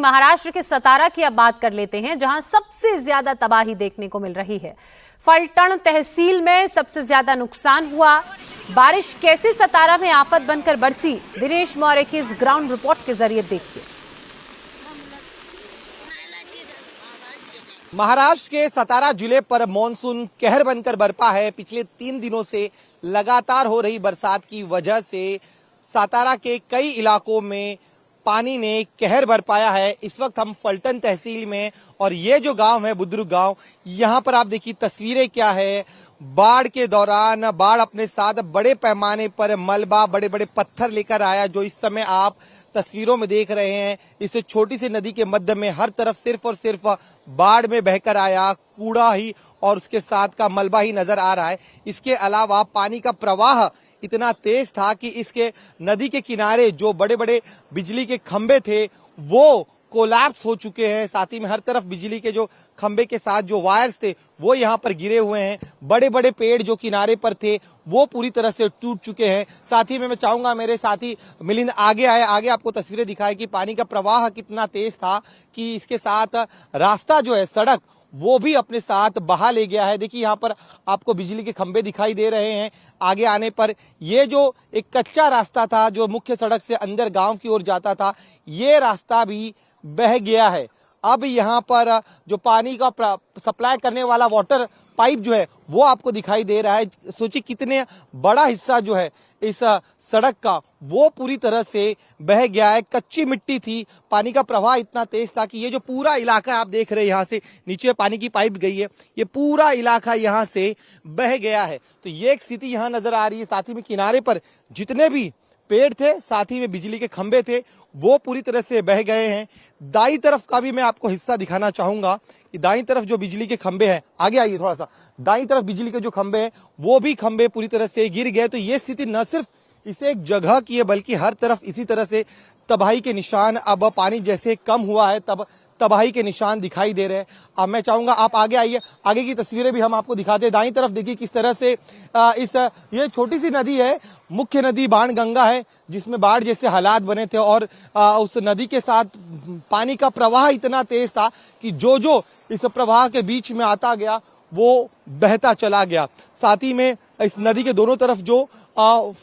महाराष्ट्र के सतारा की अब बात कर लेते हैं, जहां सबसे ज्यादा तबाही देखने को मिल रही है। फलटण तहसील में सबसे ज्यादा नुकसान हुआ। बारिश कैसे सतारा में आफत बनकर बरसी, दिनेश मौर्य की इस ग्राउंड रिपोर्ट के जरिए देखिए। महाराष्ट्र के सतारा जिले पर मानसून कहर बनकर बरपा है। पिछले 3 दिनों से लगातार हो रही बरसात की वजह से सतारा के कई इलाकों में पानी ने कहर बरपाया है। इस वक्त हम फलटण तहसील में, और ये जो गांव है बुद्रुक गांव, यहाँ पर आप देखिए तस्वीरें क्या है। बाढ़ के दौरान बाढ़ अपने साथ बड़े पैमाने पर मलबा, बड़े बड़े पत्थर लेकर आया, जो इस समय आप तस्वीरों में देख रहे हैं। इस छोटी सी नदी के मध्य में हर तरफ सिर्फ और सिर्फ बाढ़ में बहकर आया कूड़ा ही और उसके साथ का मलबा ही नजर आ रहा है। इसके अलावा पानी का प्रवाह इतना तेज था कि इसके नदी के किनारे जो बड़े बड़े बिजली के खंभे थे वो कोलैप्स हो चुके हैं। साथ ही में हर तरफ बिजली के जो खंभे के साथ जो वायर्स थे वो यहाँ पर गिरे हुए हैं। बड़े बड़े पेड़ जो किनारे पर थे वो पूरी तरह से टूट चुके हैं। साथ ही में मैं चाहूंगा मेरे साथी मिलिंद आगे आए, आगे आपको तस्वीरें दिखाए कि पानी का प्रवाह कितना तेज था कि इसके साथ रास्ता जो है, सड़क, वो भी अपने साथ बहा ले गया है। देखिए यहाँ पर आपको बिजली के खंभे दिखाई दे रहे हैं। आगे आने पर ये जो एक कच्चा रास्ता था जो मुख्य सड़क से अंदर गांव की ओर जाता था, ये रास्ता भी बह गया है। अब यहाँ पर जो पानी का सप्लाई करने वाला वाटर पाइप जो है वो आपको दिखाई दे रहा है। सोचिए कितने बड़ा हिस्सा जो है इस सड़क का वो पूरी तरह से बह गया है। कच्ची मिट्टी थी, पानी का प्रवाह इतना तेज था कि ये जो पूरा इलाका आप देख रहे हैं, यहाँ से नीचे पानी की पाइप गई है, ये पूरा इलाका यहाँ से बह गया है। तो ये एक स्थिति यहाँ नजर आ रही है। साथ ही में किनारे पर जितने भी पेड़ थे, साथ ही में बिजली के खंभे थे, वो पूरी तरह से बह गए हैं। दाईं तरफ का भी मैं आपको हिस्सा दिखाना चाहूंगा कि दाईं तरफ जो बिजली के खंभे हैं, आगे आइए थोड़ा सा, दाईं तरफ बिजली के जो खंभे हैं वो भी खंभे पूरी तरह से गिर गए। तो ये स्थिति न सिर्फ इसे एक जगह की है बल्कि हर तरफ इसी तरह से तबाही के निशान, अब पानी जैसे कम हुआ है तब तबाही के निशान दिखाई दे रहे हैं। अब मैं चाहूंगा आप आगे आइए, आगे की तस्वीरें भी हम आपको दिखाते हैं। दाईं तरफ देखिए किस तरह से ये छोटी सी नदी है, मुख्य नदी बाणगंगा है, जिसमें बाढ़ जैसे हालात बने थे और उस नदी के साथ पानी का प्रवाह इतना तेज था कि जो जो इस प्रवाह के बीच में आता गया वो बहता चला गया। साथ ही में इस नदी के दोनों तरफ जो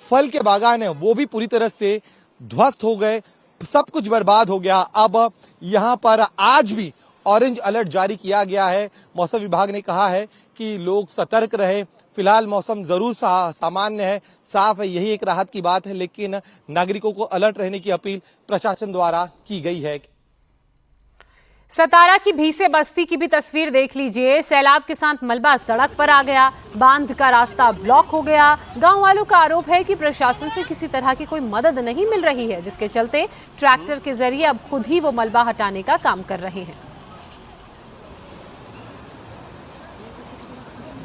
फल के बागान है वो भी पूरी तरह से ध्वस्त हो गए, सब कुछ बर्बाद हो गया। अब यहाँ पर आज भी ऑरेंज अलर्ट जारी किया गया है। मौसम विभाग ने कहा है कि लोग सतर्क रहे। फिलहाल मौसम जरूर सामान्य है, साफ है, यही एक राहत की बात है, लेकिन नागरिकों को अलर्ट रहने की अपील प्रशासन द्वारा की गई है। सतारा की भीसे बस्ती की भी तस्वीर देख लीजिए। सैलाब के साथ मलबा सड़क पर आ गया, बांध का रास्ता ब्लॉक हो गया। गांव वालों का आरोप है कि प्रशासन से किसी तरह की कोई मदद नहीं मिल रही है, जिसके चलते ट्रैक्टर के जरिए अब खुद ही वो मलबा हटाने का काम कर रहे हैं।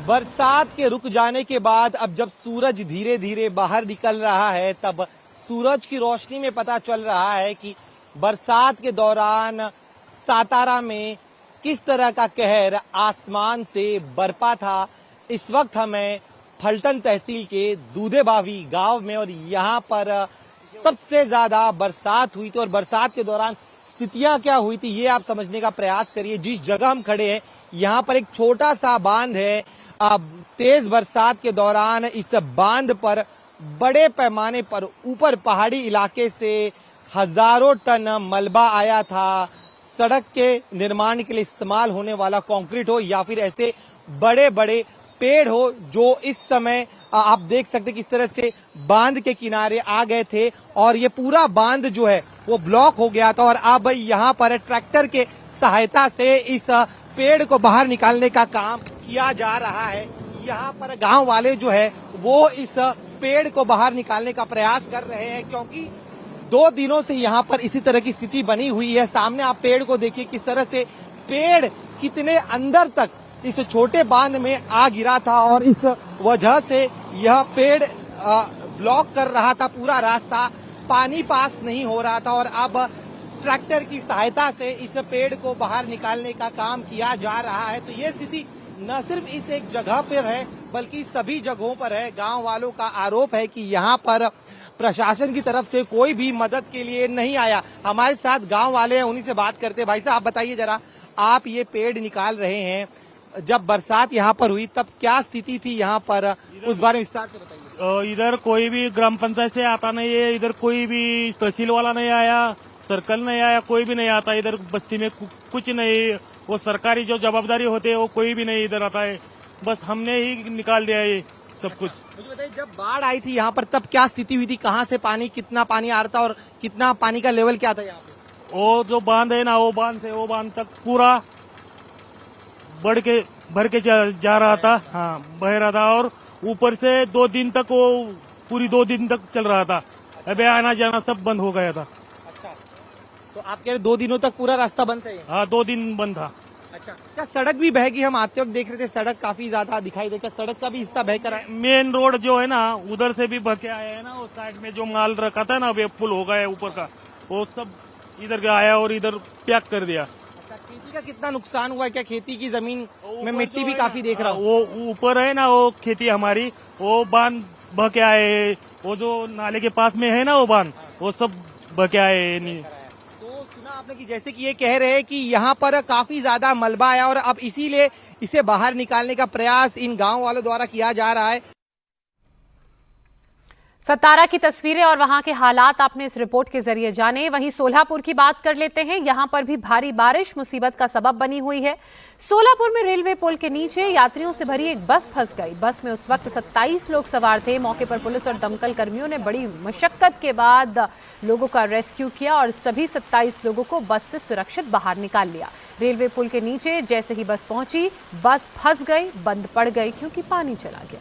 बरसात के रुक जाने के बाद अब जब सूरज धीरे धीरे बाहर निकल रहा है, तब सूरज की रोशनी में पता चल रहा है कि बरसात के दौरान सतारा में किस तरह का कहर आसमान से बरपा था। इस वक्त हमें फलटण तहसील के दूधेबावी गांव में, और यहाँ पर सबसे ज्यादा बरसात हुई थी और बरसात के दौरान स्थितियां क्या हुई थी ये आप समझने का प्रयास करिए। जिस जगह हम खड़े हैं यहाँ पर एक छोटा सा बांध है। तेज बरसात के दौरान इस बांध पर बड़े पैमाने पर ऊपर पहाड़ी इलाके से हजारों टन मलबा आया था। सड़क के निर्माण के लिए इस्तेमाल होने वाला कंक्रीट हो या फिर ऐसे बड़े बड़े पेड़ हो, जो इस समय आप देख सकते किस तरह से बांध के किनारे आ गए थे और ये पूरा बांध जो है वो ब्लॉक हो गया था। और अब यहाँ पर ट्रैक्टर के सहायता से इस पेड़ को बाहर निकालने का काम किया जा रहा है। यहाँ पर गांव वाले जो है वो इस पेड़ को बाहर निकालने का प्रयास कर रहे हैं, क्योंकि 2 दिनों से यहाँ पर इसी तरह की स्थिति बनी हुई है। सामने आप पेड़ को देखिए किस तरह से पेड़ कितने अंदर तक इस छोटे बांध में आ गिरा था और इस वजह से यह पेड़ ब्लॉक कर रहा था पूरा रास्ता, पानी पास नहीं हो रहा था। और अब ट्रैक्टर की सहायता से इस पेड़ को बाहर निकालने का काम किया जा रहा है। तो ये स्थिति न सिर्फ इस एक जगह पर है बल्कि सभी जगहों पर है। गांव वालों का आरोप है कि यहाँ पर प्रशासन की तरफ से कोई भी मदद के लिए नहीं आया। हमारे साथ गांव वाले हैं, उन्हीं से बात करते हैं। भाई साहब, आप बताइए जरा, आप ये पेड़ निकाल रहे हैं, जब बरसात यहाँ पर हुई तब क्या स्थिति थी यहाँ पर, उस बारे में विस्तार से बताइए। इधर कोई भी ग्राम पंचायत से आता नहीं है, इधर कोई भी तहसील वाला नहीं आया, सर्कल नहीं आया, कोई भी नहीं आता इधर बस्ती में। कुछ नहीं, वो सरकारी जो जवाबदारी होते है वो कोई भी नहीं इधर आता है। बस हमने ही निकाल दिया ये सब कुछ। मुझे बताइए, जब बाढ़ आई थी यहाँ पर तब क्या स्थिति हुई थी, कहाँ से पानी, कितना पानी आ रहा था और कितना पानी का लेवल क्या था यहाँ पे? वो जो बांध है ना, वो बांध से वो बांध तक पूरा भर के जा रहा था। हाँ, बह रहा था, और ऊपर से 2 दिन तक वो पूरी 2 दिन तक चल रहा था। अबे आना जाना सब बंद हो गया था। अच्छा, तो आप कह रहे 2 दिनों तक पूरा रास्ता बंद था? हाँ, 2 दिन बंद था। अच्छा, क्या सड़क भी बह गई? हम आते वक्त देख रहे थे सड़क काफी ज्यादा दिखाई दे, क्या सड़क का भी हिस्सा बह कर आया? मेन रोड जो है ना, उधर से भी बह के आया है ना। वो साइड में जो माल रखा था ना, वे पुल हो गया ऊपर का, वो सब इधर आया और इधर पैक कर दिया। अच्छा, खेती का कितना नुकसान हुआ है? क्या खेती की जमीन में मिट्टी भी काफी देख रहा हूँ? वो ऊपर है ना, वो खेती हमारी, वो बांध बह के आए, वो जो नाले के पास में है ना वो बांध, वो सब बह के आए। नहीं, तो सुना आपने कि जैसे कि ये कह रहे हैं कि यहाँ पर काफी ज्यादा मलबा आया और अब इसीलिए इसे बाहर निकालने का प्रयास इन गांव वालों द्वारा किया जा रहा है। सतारा की तस्वीरें और वहां के हालात आपने इस रिपोर्ट के जरिए जाने। वहीं सोलापुर की बात कर लेते हैं। यहां पर भी भारी बारिश मुसीबत का सबब बनी हुई है। सोलापुर में रेलवे पुल के नीचे यात्रियों से भरी एक बस फंस गई। बस में उस वक्त 27 लोग सवार थे। मौके पर पुलिस और दमकल कर्मियों ने बड़ी मशक्कत के बाद लोगों का रेस्क्यू किया और सभी 27 लोगों को बस से सुरक्षित बाहर निकाल लिया। रेलवे पुल के नीचे जैसे ही बस पहुंची, बस फंस गई, बंद पड़ गई क्योंकि पानी चला गया।